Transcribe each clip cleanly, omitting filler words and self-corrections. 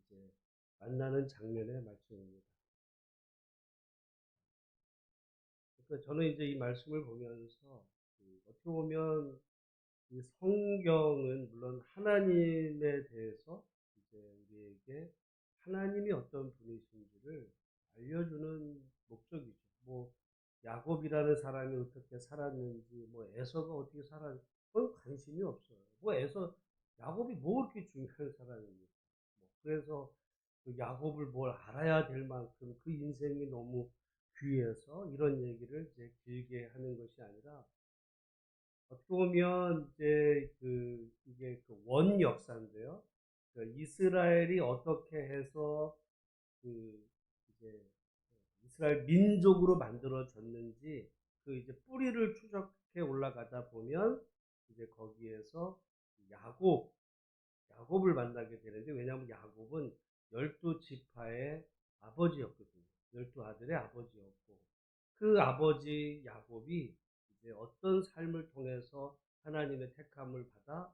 이제 만나는 장면의 말씀입니다. 그러니까 저는 이제 이 말씀을 보면서 어떻게 보면 이 성경은 물론 하나님에 대해서 이제 우리에게 하나님이 어떤 분이신지를 알려주는 목적이죠. 뭐 야곱이라는 사람이 어떻게 살았는지, 뭐 에서가 어떻게 살았는지 그건 관심이 없어요. 뭐 에서 야곱이 뭐 그렇게 중요한 사람입니까? 뭐 그래서 그 야곱을 뭘 알아야 될 만큼 그 인생이 너무 귀해서 이런 얘기를 이제 길게 하는 것이 아니라 어떻게 보면 이제 이게 그 원 역사인데요. 그 이스라엘이 어떻게 해서 그 이제 이스라엘 민족으로 만들어졌는지 그 이제 뿌리를 추적해 올라가다 보면 이제 거기에서 야곱 야곱을 만나게 되는데, 왜냐하면 야곱은 12지파의 아버지였거든요. 12아들의 아버지였고, 그 아버지 야곱이 이제 어떤 삶을 통해서 하나님의 택함을 받아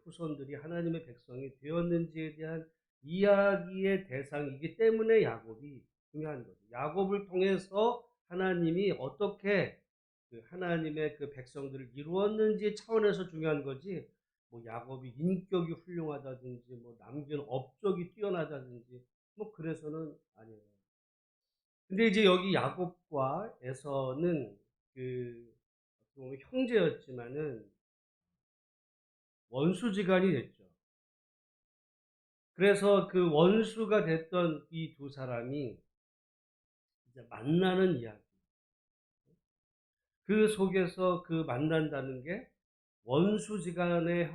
후손들이 하나님의 백성이 되었는지에 대한 이야기의 대상이기 때문에 야곱이 중요한 거죠. 야곱을 통해서 하나님이 어떻게 그 하나님의 그 백성들을 이루었는지 차원에서 중요한 거지, 뭐 야곱이 인격이 훌륭하다든지 뭐 남긴 업적이 뛰어나다든지 뭐 그래서는 아니에요. 근데 이제 여기 야곱과 에서는 그 어떻게 보면 형제였지만은 원수지간이 됐죠. 그래서 그 원수가 됐던 이 두 사람이 이제 만나는 이야기. 그 속에서 그 만난다는 게 원수지간에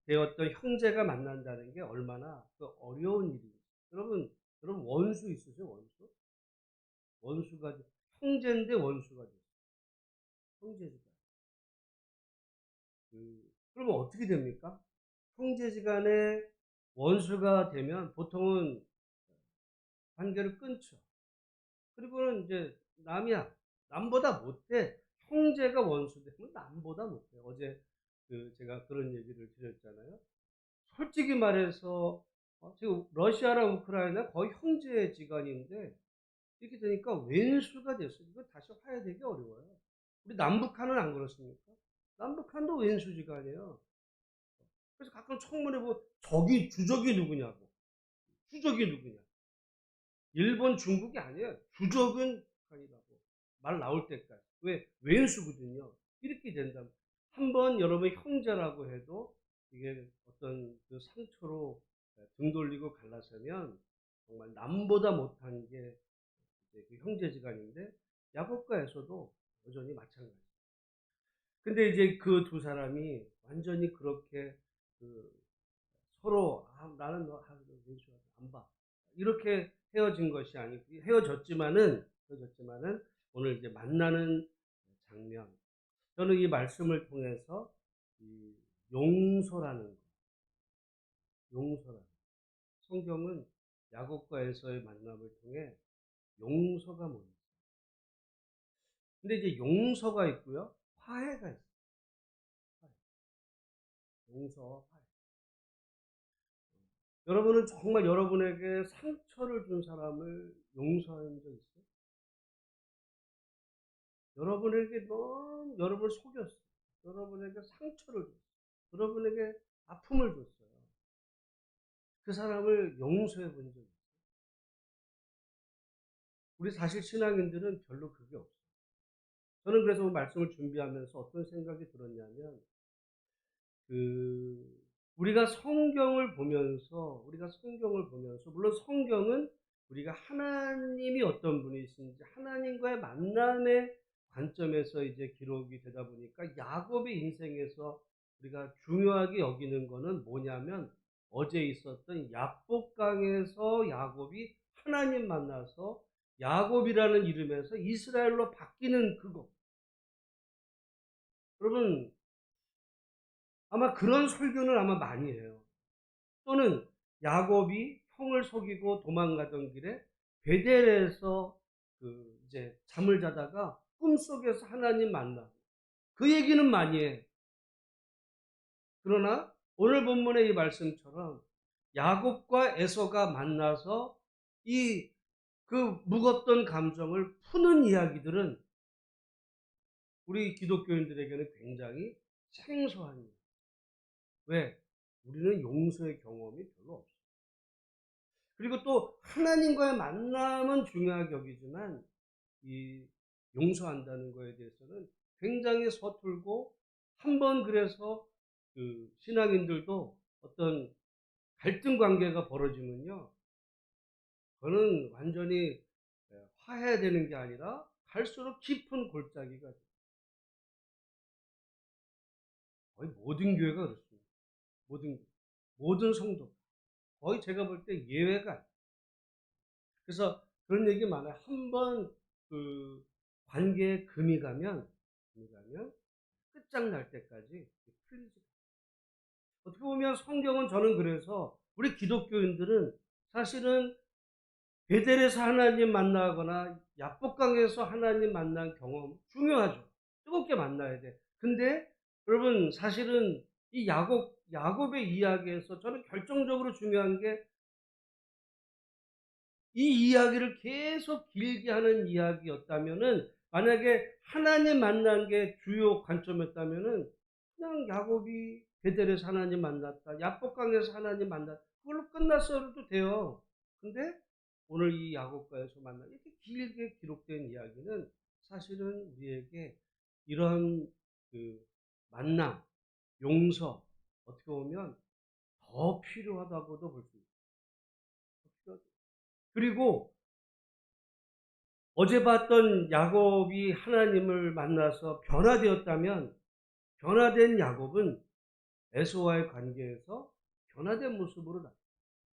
되었던 형제가 만난다는 게 얼마나 그 어려운 일이에요. 여러분 원수 있으세요? 원수? 원수가 형제인데 원수가 됐어요. 형제지간. 그러면 어떻게 됩니까? 형제지간에 원수가 되면 보통은 관계를 끊죠. 그리고는 이제 남이야, 남보다 못해. 형제가 원수 되면 남보다 못해. 어제 제가 그런 얘기를 드렸잖아요. 솔직히 말해서 지금 러시아랑 우크라이나 거의 형제지간인데 이렇게 되니까 왼수가 됐어요. 이거 다시 화해되기 어려워요. 우리 남북한은 안 그렇습니까? 남북한도 왼수지간이에요. 그래서 가끔 청문회 보면 주적이 누구냐고. 주적이 누구냐. 일본, 중국이 아니에요. 주적은 북한이라고. 말 나올 때까지. 왜? 왼수거든요. 이렇게 된다면. 한번 여러분이 형제라고 해도 이게 어떤 그 상처로 등 돌리고 갈라서면 정말 남보다 못한 게 그 형제지간인데, 야곱과 에서도 여전히 마찬가지. 근데 이제 그 두 사람이 완전히 그렇게 그 서로 나는 너 안 봐. 이렇게 헤어진 것이 아니고 헤어졌지만은 오늘 이제 만나는 장면. 저는 이 말씀을 통해서 이 용서라는 거, 용서라는 거. 성경은 야곱과 에서의 만남을 통해 용서가 뭔지. 근데 이제 용서가 있고요, 화해가 있어요. 화해. 용서와 화해. 여러분은 정말 여러분에게 상처를 준 사람을 용서한 적 있어요? 여러분에게 너무 여러분을 속였어요. 여러분에게 상처를 줬어요. 여러분에게 아픔을 줬어요. 그 사람을 용서해 본 적이 있어요? 우리 사실 신앙인들은 별로 그게 없어요. 저는 그래서 말씀을 준비하면서 어떤 생각이 들었냐면, 그 우리가 성경을 보면서 물론 성경은 우리가 하나님이 어떤 분이신지 하나님과의 만남의 관점에서 이제 기록이 되다 보니까 야곱의 인생에서 우리가 중요하게 여기는 거는 뭐냐면, 어제 있었던 야복강에서 야곱이 하나님 만나서 야곱이라는 이름에서 이스라엘로 바뀌는 그거. 여러분 아마 그런 설교는 아마 많이 해요. 또는 야곱이 형을 속이고 도망가던 길에 베델에서 이제 잠을 자다가 꿈속에서 하나님 만나. 그 얘기는 많이 해. 그러나 오늘 본문의 이 말씀처럼 야곱과 에서가 만나서 이 그 묵었던 감정을 푸는 이야기들은 우리 기독교인들에게는 굉장히 생소한 이야기. 왜? 우리는 용서의 경험이 별로 없어요. 그리고 또 하나님과의 만남은 중요하게 여기지만 이 용서한다는 거에 대해서는 굉장히 서툴고, 한번 그래서 그 신앙인들도 어떤 갈등 관계가 벌어지면요, 그거는 완전히 화해되는 게 아니라 갈수록 깊은 골짜기가 돼요. 거의 모든 교회가 그렇습니다. 모든 성도 거의 제가 볼 때 예외가 아니에요. 그래서 그런 얘기 많아요. 한번 그 관계에 금이 가면 끝장날 때까지 풀리지. 어떻게 보면 성경은, 저는 그래서 우리 기독교인들은 사실은 베델에서 하나님 만나거나 야복강에서 하나님 만난 경험 중요하죠. 뜨겁게 만나야 돼. 근데 여러분, 사실은 이 야곱의 이야기에서 저는 결정적으로 중요한 게, 이 이야기를 계속 길게 하는 이야기였다면은, 만약에 하나님 만난 게 주요 관점이었다면은 그냥 야곱이 베델에서 하나님 만났다, 야복강에서 하나님 만났다, 그걸로 끝났어도 돼요. 근데 오늘 이 야곱과에서 만나 이렇게 길게 기록된 이야기는 사실은 우리에게 이런 그 만남, 용서, 어떻게 보면 더 필요하다고도 볼 수 있어요. 그리고 어제 봤던 야곱이 하나님을 만나서 변화되었다면, 변화된 야곱은 에서와의 관계에서 변화된 모습으로 나타납니다.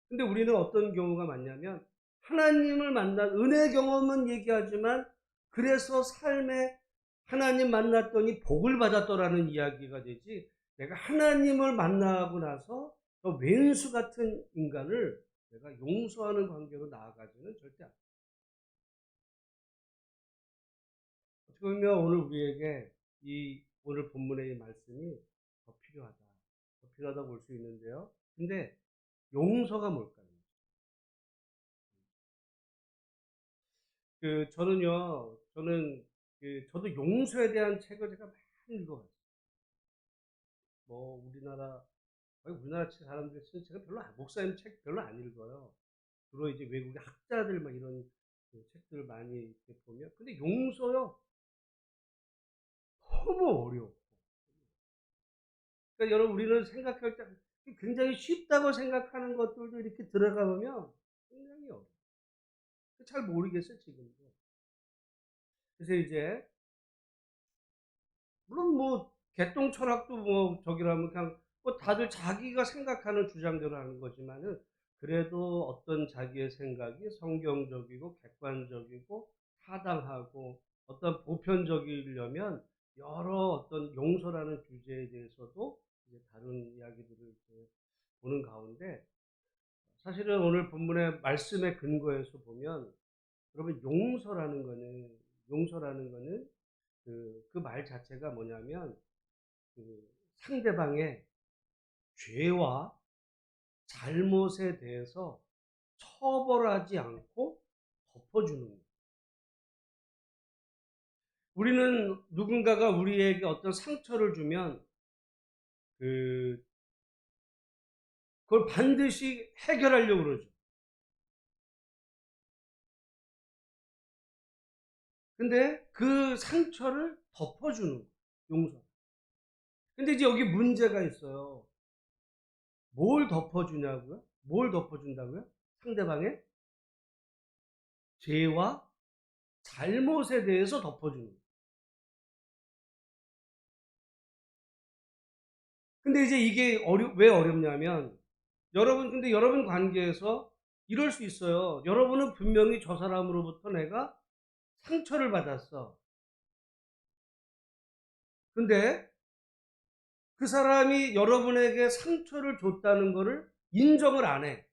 근데 우리는 어떤 경우가 많냐면, 하나님을 만난 은혜 경험은 얘기하지만 그래서 삶에 하나님 만났더니 복을 받았더라는 이야기가 되지, 내가 하나님을 만나고 나서 저 왼수 같은 인간을 내가 용서하는 관계로 나아가지는 절대 않아요. 어떻게 보면 오늘 우리에게 이 오늘 본문의 이 말씀이 더 필요하다고 볼 수 있는데요. 근데 용서가 뭘까요? 저도 용서에 대한 책을 제가 많이 읽어봤어요. 뭐 우리나라 사람들이 쓰는 책은 목사님 책 별로 안 읽어요. 주로 이제 외국의 학자들 막 이런 그 책들을 많이 이렇게 보면, 근데 용서요, 너무 어려워. 그러니까 여러분, 우리는 생각할 때 굉장히 쉽다고 생각하는 것들도 이렇게 들어가 보면 굉장히 어려워. 잘 모르겠어요, 지금도. 그래서 이제 물론 뭐 개똥 철학도 뭐 저기라면 그냥 뭐 다들 자기가 생각하는 주장대로 하는 거지만은, 그래도 어떤 자기의 생각이 성경적이고 객관적이고 타당하고 어떤 보편적이려면 여러 어떤 용서라는 주제에 대해서도 이제 다른 이야기들을 이렇게 보는 가운데, 사실은 오늘 본문의 말씀의 근거에서 보면, 여러분, 용서라는 거는 그 말 자체가 뭐냐면, 그 상대방의 죄와 잘못에 대해서 처벌하지 않고 덮어주는 거예요. 우리는 누군가가 우리에게 어떤 상처를 주면 그걸 반드시 해결하려고 그러죠. 근데 그 상처를 덮어주는 거예요. 용서. 근데 이제 여기 문제가 있어요. 뭘 덮어주냐고요? 뭘 덮어준다고요? 상대방의 죄와 잘못에 대해서 덮어주는 거예요. 근데 이제 이게 왜 어렵냐면, 근데 여러분 관계에서 이럴 수 있어요. 여러분은 분명히 저 사람으로부터 내가 상처를 받았어. 근데 그 사람이 여러분에게 상처를 줬다는 거를 인정을 안 해.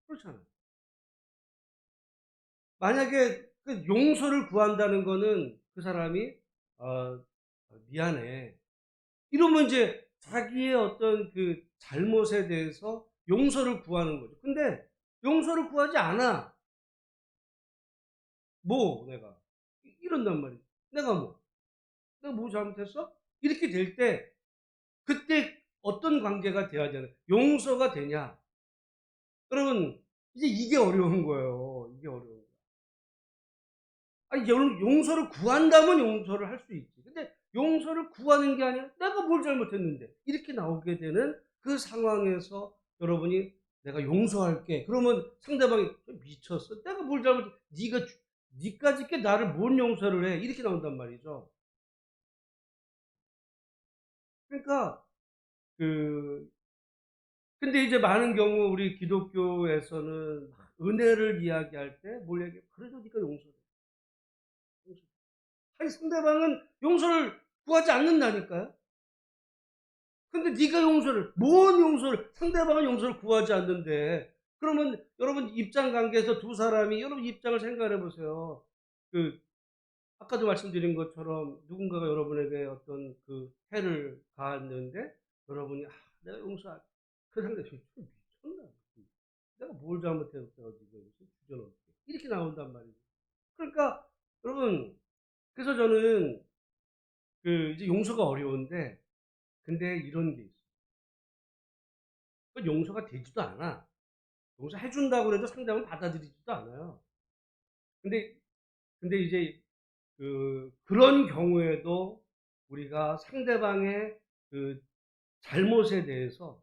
그렇잖아요. 만약에 그 용서를 구한다는 거는 그 사람이, 미안해, 이러면 이제 자기의 어떤 그 잘못에 대해서 용서를 구하는 거죠. 근데 용서를 구하지 않아. 뭐 내가 이런단 말이죠. 내가 뭐 잘못했어? 이렇게 될 때 그때 어떤 관계가 돼야 되나? 용서가 되냐? 그러면 이제 이게 어려운 거예요. 이게 어려운 거예요. 아니 용서를 구한다면 용서를 할 수 있지. 근데 용서를 구하는 게 아니라 내가 뭘 잘못했는데 이렇게 나오게 되는 그 상황에서 여러분이 내가 용서할게. 그러면 상대방이 미쳤어. 내가 뭘 잘못했? 네가 짓게 나를 뭔 용서를 해? 이렇게 나온단 말이죠. 그러니까 그 근데 이제 많은 경우 우리 기독교에서는 은혜를 이야기할 때 뭘 얘기해? 그래도 네가 용서해. 용서. 아니 상대방은 용서를 구하지 않는다니까요. 근데 네가 용서를 뭔 용서를 상대방은 용서를 구하지 않는데 그러면 여러분 입장 관계에서 두 사람이 여러분 입장을 생각해 보세요. 그 아까도 말씀드린 것처럼 누군가가 여러분에게 어떤 그 해를 가했는데 여러분이 내가 용서할 그 상대방이 좀 미쳤나? 내가 뭘 잘못해서 지금 주저넘게 이렇게 나온단 말이죠. 그러니까 여러분 그래서 저는 그 이제 용서가 어려운데 근데 이런 게 있어요. 그 용서가 되지도 않아. 용서해 준다고 해도 상대방은 받아들이지도 않아요. 근데 이제 그런 경우에도 우리가 상대방의 그 잘못에 대해서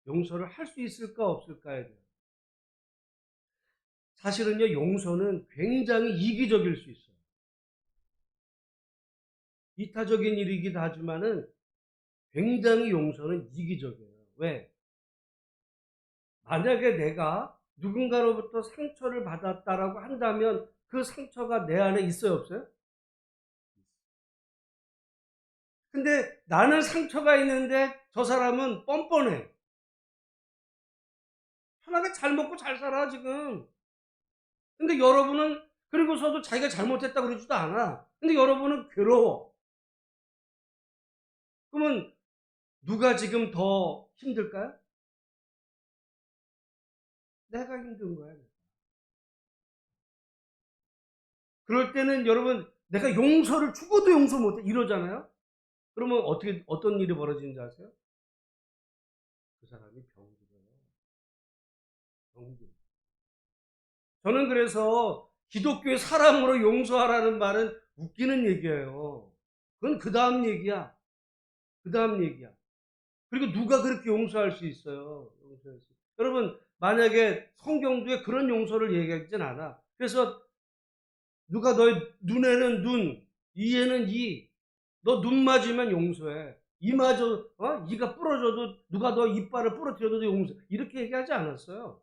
용서를 할 수 있을까 없을까에 대해서 사실은요 용서는 굉장히 이기적일 수 있어요. 이타적인 일이기도 하지만은 굉장히 용서는 이기적이에요. 왜? 만약에 내가 누군가로부터 상처를 받았다라고 한다면 그 상처가 내 안에 있어요, 없어요? 근데 나는 상처가 있는데 저 사람은 뻔뻔해. 편하게 잘 먹고 잘 살아, 지금. 근데 여러분은, 그리고서도 자기가 잘못했다고 그러지도 않아. 근데 여러분은 괴로워. 그러면 누가 지금 더 힘들까요? 내가 힘든 거야. 그럴 때는 여러분, 내가 용서를 죽어도 용서 못해. 이러잖아요? 그러면 어떤 일이 벌어지는지 아세요? 그 사람이 병들어요. 병들어. 저는 그래서 기독교의 사람으로 용서하라는 말은 웃기는 얘기예요. 그건 그 다음 얘기야. 그 다음 얘기야. 그리고 누가 그렇게 용서할 수 있어요? 용서할 수. 여러분, 만약에 성경도에 그런 용서를 얘기하진 않아. 그래서 누가 너의 눈에는 눈, 이에는 이, 너 눈 맞으면 용서해. 이 맞아, 이가 부러져도 누가 너 이빨을 부러뜨려도 용서해. 이렇게 얘기하지 않았어요.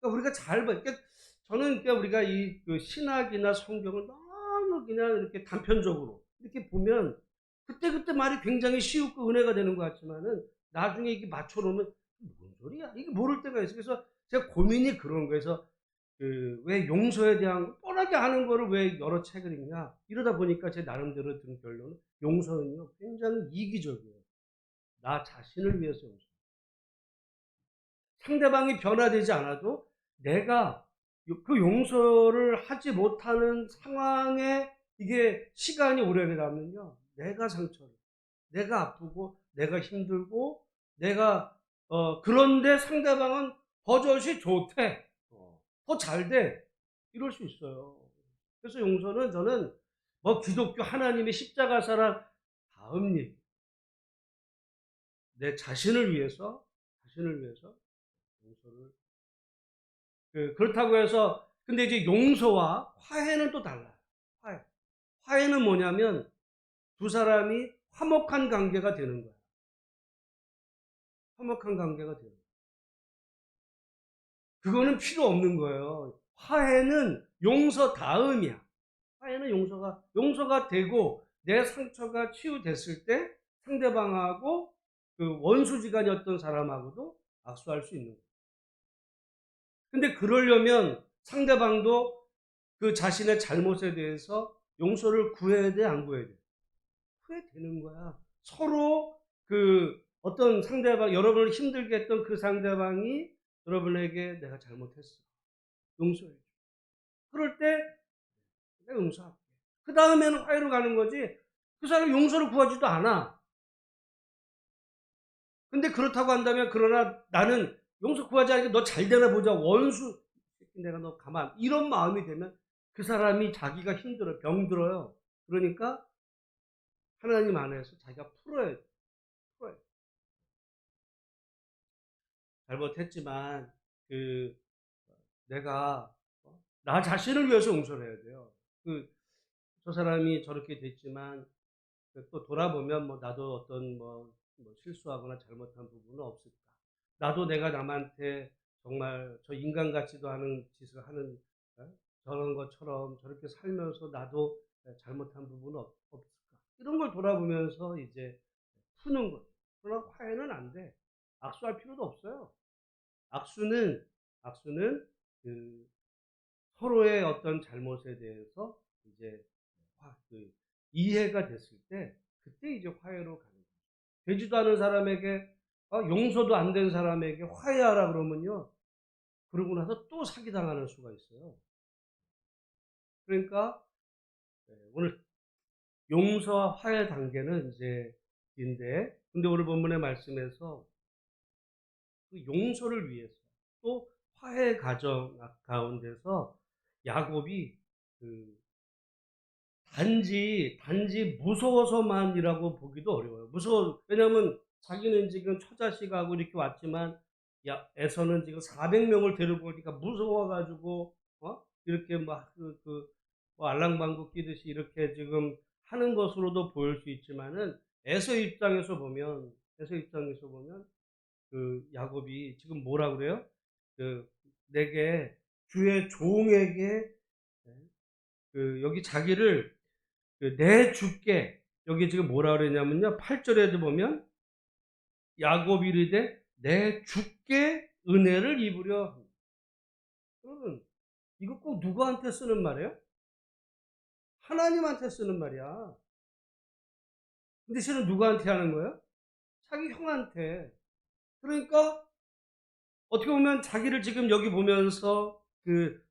그러니까 우리가 잘 봐. 그러니까 저는 그러니까 우리가 이 신학이나 성경을 너무 그냥 이렇게 단편적으로 이렇게 보면 그때그때 말이 굉장히 쉬우고 은혜가 되는 것 같지만은 나중에 이게 맞춰놓으면 뭔 소리야? 이게 모를 때가 있어요. 그래서 제가 고민이 그런 거예요. 그래서 왜 용서에 대한 뻔하게 하는 거를 왜 여러 책을 읽냐? 이러다 보니까 제 나름대로 든 결론은 용서는요 굉장히 이기적이에요. 나 자신을 위해서 용서. 상대방이 변화되지 않아도 내가 그 용서를 하지 못하는 상황에 이게 시간이 오래되면요. 내가 상처를, 내가 아프고, 내가 힘들고, 내가, 그런데 상대방은 버젓이 좋대. 더 잘 돼. 이럴 수 있어요. 그래서 용서는 저는 뭐 기독교 하나님의 십자가사랑 다음 얘기. 내 자신을 위해서 용서를 그렇다고 해서 근데 이제 용서와 화해는 또 달라요. 화해. 화해는 뭐냐면 두 사람이 화목한 관계가 되는 거야. 화목한 관계가 되는 거야. 그거는 필요 없는 거예요. 화해는 용서 다음이야. 화해는 용서가 되고 내 상처가 치유됐을 때 상대방하고 그 원수지간이었던 사람하고도 악수할 수 있는 거예요. 근데 그러려면 상대방도 그 자신의 잘못에 대해서 용서를 구해야 돼, 안 구해야 돼? 그래 되는 거야. 서로 그 어떤 상대방, 여러분을 힘들게 했던 그 상대방이 여러분에게 내가 잘못했어, 용서해 줘. 그럴 때 내가 용서할게. 그 다음에는 화해로 가는 거지. 그 사람이 용서를 구하지도 않아. 근데 그렇다고 한다면, 그러나 나는 용서 구하지 않으니까 너 잘 되나 보자, 원수, 내가 너 가만, 이런 마음이 되면 그 사람이 자기가 힘들어, 병들어요. 그러니까 하나님 안에서 자기가 풀어야 돼. 풀어야 돼. 잘못했지만 그 내가 나 자신을 위해서 용서를 해야 돼요. 저 사람이 저렇게 됐지만 또 돌아보면 뭐 나도 어떤 뭐 실수하거나 잘못한 부분은 없을까? 나도 내가 남한테 정말 저 인간 같지도 않은 짓을 하는 저런 것처럼 저렇게 살면서 나도 잘못한 부분은 없을까? 이런 걸 돌아보면서 이제 푸는 거죠. 그러나 화해는 안 돼. 악수할 필요도 없어요. 악수는 그 서로의 어떤 잘못에 대해서 이제 이해가 됐을 때, 그때 이제 화해로 가는 거죠. 되지도 않은 사람에게, 용서도 안 된 사람에게 화해하라 그러면요, 그러고 나서 또 사기당하는 수가 있어요. 그러니까 오늘 용서와 화해 단계는 이제 인데, 근데 오늘 본문의 말씀에서 그 용서를 위해서 또 화해 과정 가운데서 야곱이 그 단지 무서워서만이라고 보기도 어려워요. 왜냐하면 자기는 지금 처자식하고 이렇게 왔지만, 에서는 지금 400명을 데리고 오니까 무서워가지고, 이렇게 막 뭐 알랑방구 끼듯이 이렇게 지금 하는 것으로도 보일 수 있지만은, 에서 입장에서 보면 그 야곱이 지금 뭐라 그래요? 내게, 주의 종에게, 여기 자기를 내 주께, 여기 지금 뭐라 그러냐면요, 8절에도 보면 야곱이 이르되 내 주께 은혜를 입으려. 여러분, 이거 꼭 누구한테 쓰는 말이에요? 하나님한테 쓰는 말이야. 근데 실은 누구한테 하는 거예요? 자기 형한테. 그러니까 어떻게 보면 자기를 지금 여기 보면서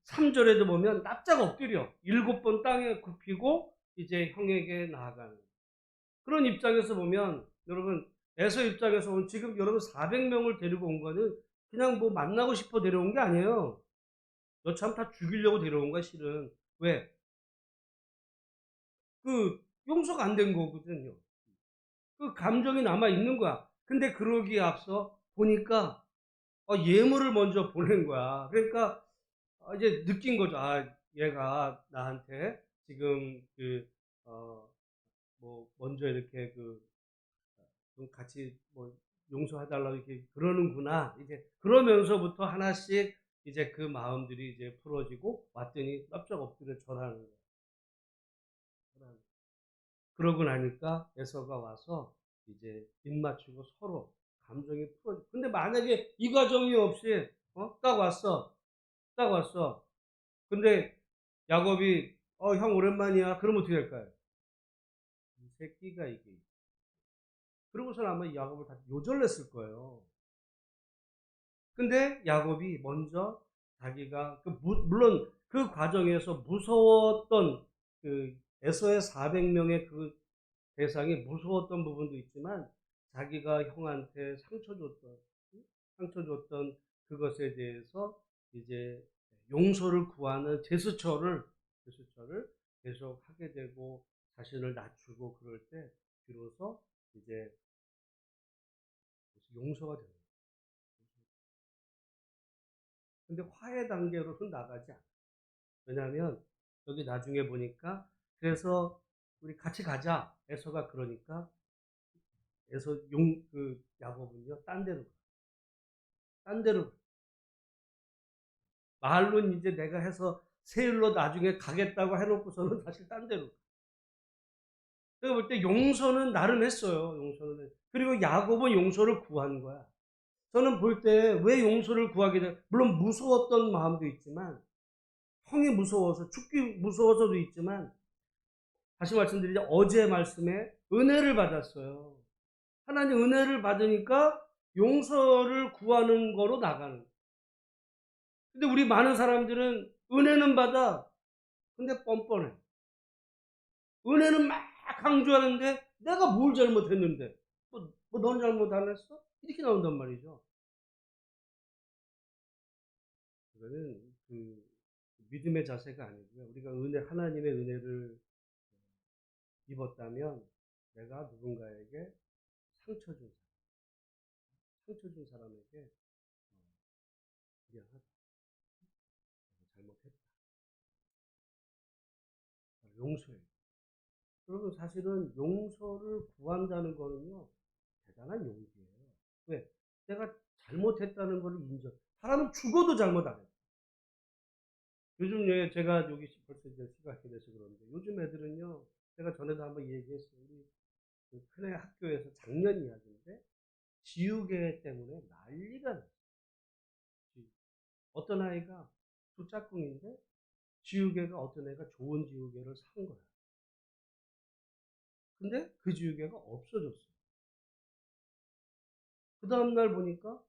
3절에도 보면 납작 엎드려 7번 땅에 굽히고 이제 형에게 나아가는 그런 입장에서 보면, 여러분, 에서 입장에서 보면 지금 여러분 400명을 데리고 온 거는 그냥 뭐 만나고 싶어 데려온 게 아니에요. 여참 다 죽이려고 데려온 거야, 실은. 왜? 용서가 안 된 거거든요. 그 감정이 남아 있는 거야. 근데 그러기에 앞서 보니까 예물을 먼저 보낸 거야. 그러니까 이제 느낀 거죠. 얘가 나한테 지금 먼저 이렇게 좀 같이 뭐 용서해달라고 이렇게 그러는구나. 이제 그러면서부터 하나씩 이제 그 마음들이 이제 풀어지고 왔더니 깜짝 엎드려 절하는 거예요. 그러고 나니까 에서가 와서 이제 입 맞추고 서로 감정이 풀어져. 근데 만약에 이 과정이 없이 딱 왔어. 딱 왔어. 근데 야곱이 형 오랜만이야. 그러면 어떻게 할까요? 이 새끼가 이게. 그러고서는 아마 야곱을 다 요절냈을 거예요. 근데 야곱이 먼저 자기가 물론 그 과정에서 무서웠던 에서의 400명의 그 대상이 무서웠던 부분도 있지만, 자기가 형한테 상처 줬던 그것에 대해서 이제 용서를 구하는 제스처를 계속 하게 되고 자신을 낮추고 그럴 때 비로소 이제 용서가 되는 거예요. 근데 화해 단계로는 나가지 않아요. 왜냐하면 여기 나중에 보니까, 그래서 우리 같이 가자. 에서가 그러니까 야곱은요, 딴 데로 말로는 이제 내가 해서 세일로 나중에 가겠다고 해놓고서는 사실 딴 데로. 제가 볼 때 용서는 나름 했어요. 그리고 야곱은 용서를 구한 거야. 저는 볼 때 왜 용서를 구하게 돼? 물론 무서웠던 마음도 있지만, 형이 무서워서, 죽기 무서워서도 있지만, 다시 말씀드리자, 어제 말씀에 은혜를 받았어요. 하나님 은혜를 받으니까 용서를 구하는 거로 나가는. 근데 우리 많은 사람들은 은혜는 받아. 근데 뻔뻔해. 은혜는 막 강조하는데 내가 뭘 잘못했는데 넌 잘못 안 했어? 이렇게 나온단 말이죠. 그거는 그 믿음의 자세가 아니고요. 우리가 하나님의 은혜를 입었다면 내가 누군가에게 상처 준 상처 준 사람에게 미안하다, 잘못했다, 용서해. 그러면 사실은 용서를 구한다는 거는요, 대단한 용기예요. 왜? 내가 잘못했다는 걸 인정. 사람은 죽어도 잘못 안 해요. 요즘 제가 여기 벌써 이제 시작이 돼서 그런데 요즘 애들은요, 제가 전에도 한번 얘기했어요. 우리 그 큰애 학교에서 작년 이야기인데 지우개 때문에 난리가 났어요. 어떤 아이가 두 짝꿍인데 지우개가 어떤 애가 좋은 지우개를 산 거야. 근데 그 지우개가 없어졌어. 그 다음날 보니까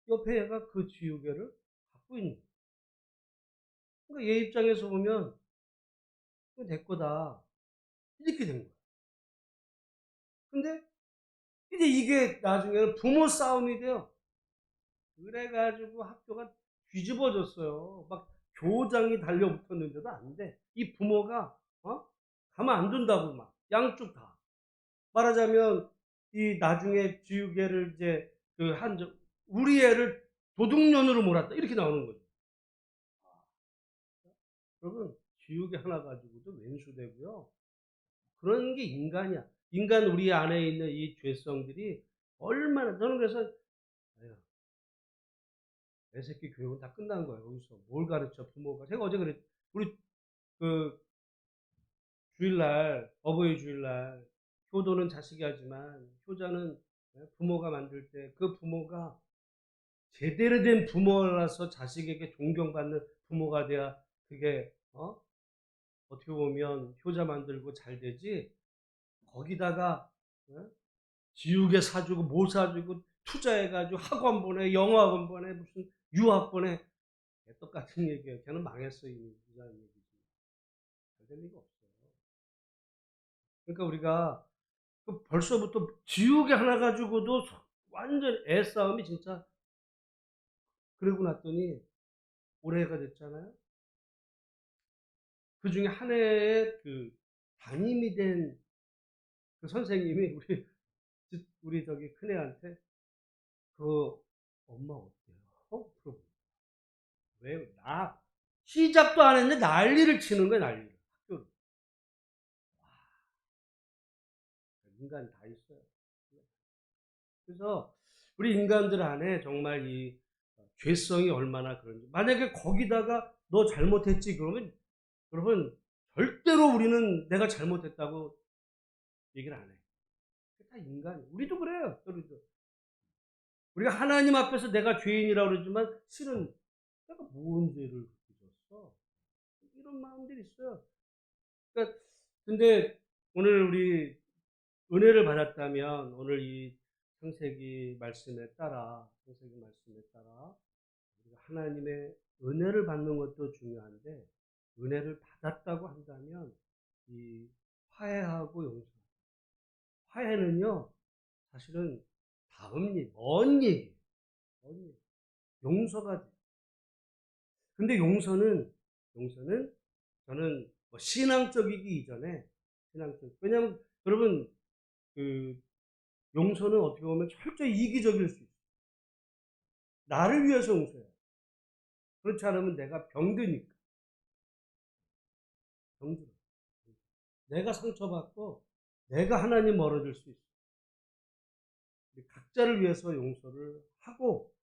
옆에 애가 그 지우개를 갖고 있는 거야. 그러니까 얘 입장에서 보면 이거 내 거다. 이렇게 된 거야. 근데 이제 이게 나중에는 부모 싸움이 돼요. 그래가지고 학교가 뒤집어졌어요. 막 교장이 달려붙었는데도 안 돼. 이 부모가 가만 안 둔다고 막 양쪽 다. 말하자면 이 나중에 지우개를 이제 우리 애를 도둑년으로 몰았다 이렇게 나오는 거죠. 여러분 지우개 하나 가지고도 왼수되고요. 그런 게 인간이야. 인간 우리 안에 있는 이 죄성들이 얼마나 저는 그래서 아유, 내 새끼 교육은 다 끝난 거예요. 거기서 뭘 가르쳐 부모가. 제가 어제 그랬 우리 그 주일날 어버이 주일날 효도는 자식이 하지만 효자는 부모가 만들 때 그 부모가 제대로 된 부모라서 자식에게 존경받는 부모가 돼야 그게 어떻게 보면 효자 만들고 잘 되지. 거기다가 지우개 사주고 뭐 사주고 투자해가지고 학원 보내 영어학원 보내 무슨 유학 보내 똑같은 얘기예요. 걔는 망했어 이미 부자는 얘기지. 잘 될 리가 없어요. 그러니까 우리가 벌써부터 지우개 하나 가지고도 완전 애싸움이 진짜. 그러고 났더니 올해가 됐잖아요. 그 중에 한 해에 그 담임이 된 그 선생님이 우리 저기 큰애한테 그 엄마 어때요? 물어보고. 왜? 시작도 안 했는데 난리를 치는 거야, 난리를. 학교를. 인간 다 있어요. 그래서 우리 인간들 안에 정말 이 죄성이 얼마나 그런지. 만약에 거기다가 너 잘못했지 그러면 여러분 절대로 우리는 내가 잘못했다고 얘기를 안 해. 다 인간이. 우리도 그래요. 우리도. 우리가 하나님 앞에서 내가 죄인이라고 그러지만 실은 내가 뭔 죄를 졌어? 이런 마음들이 있어요. 그러니까 근데 오늘 우리 은혜를 받았다면 오늘 이 창세기 말씀에 따라 우리가 하나님의 은혜를 받는 것도 중요한데 은혜를 받았다고 한다면 이 화해하고 용서. 화해는요 사실은 먼 얘기. 용서가 돼. 근데 용서는 저는 뭐 신앙적이기 이전에 왜냐하면 여러분 그 용서는 어떻게 보면 철저히 이기적일 수 있어요. 나를 위해서 용서해요. 그렇지 않으면 내가 병드니까. 병들어. 내가 상처받고 내가 하나님 멀어질 수 있어요. 각자를 위해서 용서를 하고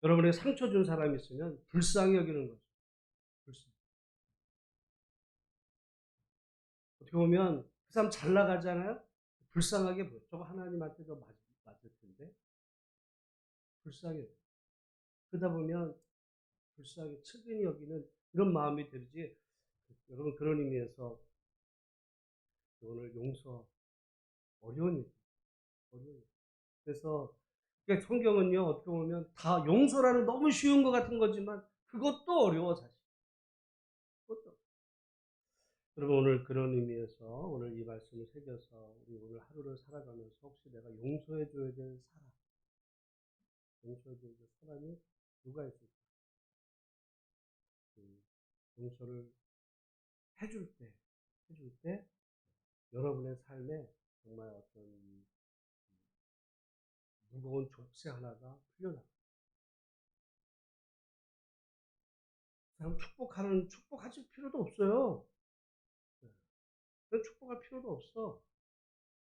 여러분에게 상처 준 사람이 있으면 불쌍히 여기는 거죠. 불쌍히. 어떻게 보면 그 사람 잘 나가잖아요. 불쌍하게 보여. 저거 하나님한테도 맞을 텐데 불쌍해. 그러다 보면 불쌍하게 측은히 여기는 이런 마음이 들지. 여러분 그런 의미에서 오늘 용서 어려운 일, 어려운 일. 그래서 그러니까 성경은요 어떻게 보면 다 용서라는 너무 쉬운 것 같은 거지만 그것도 어려워 사실. 그것도. 여러분 오늘 그런 의미에서 오늘 이 말씀을 새겨서 우리 오늘 하루를 살아가면서 혹시 내가 용서해 줘야 될 사람, 용서해 줘야 될 사람이 누가 있을까? 그 용서를 해줄 때 여러분의 삶에 정말 어떤 무거운 족쇄 하나가 풀려나가요. 사람 축복하실 필요도 없어요. 네. 축복할 필요도 없어.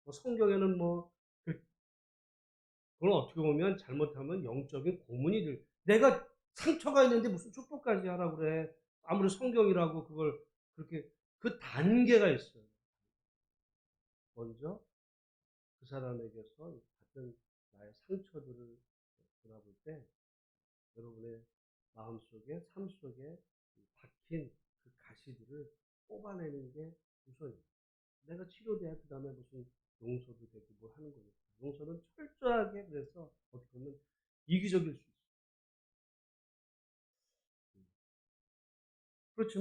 뭐 성경에는 그건 어떻게 보면 잘못하면 영적인 고문이 될. 내가 상처가 있는데 무슨 축복까지 하라고 그래. 아무리 성경이라고 그걸 그렇게 그 단계가 있어요. 먼저 그 사람에게서 받은 나의 상처들을 돌아볼 때 여러분의 마음속에 삶 속에 박힌 그 가시들을 뽑아내는 게 우선이에요. 내가 치료돼야 그 다음에 무슨 용서도 되고 뭘 하는 거니까. 용서는 철저하게 그래서 어떻게 보면 이기적일 수 있어요. 그렇지만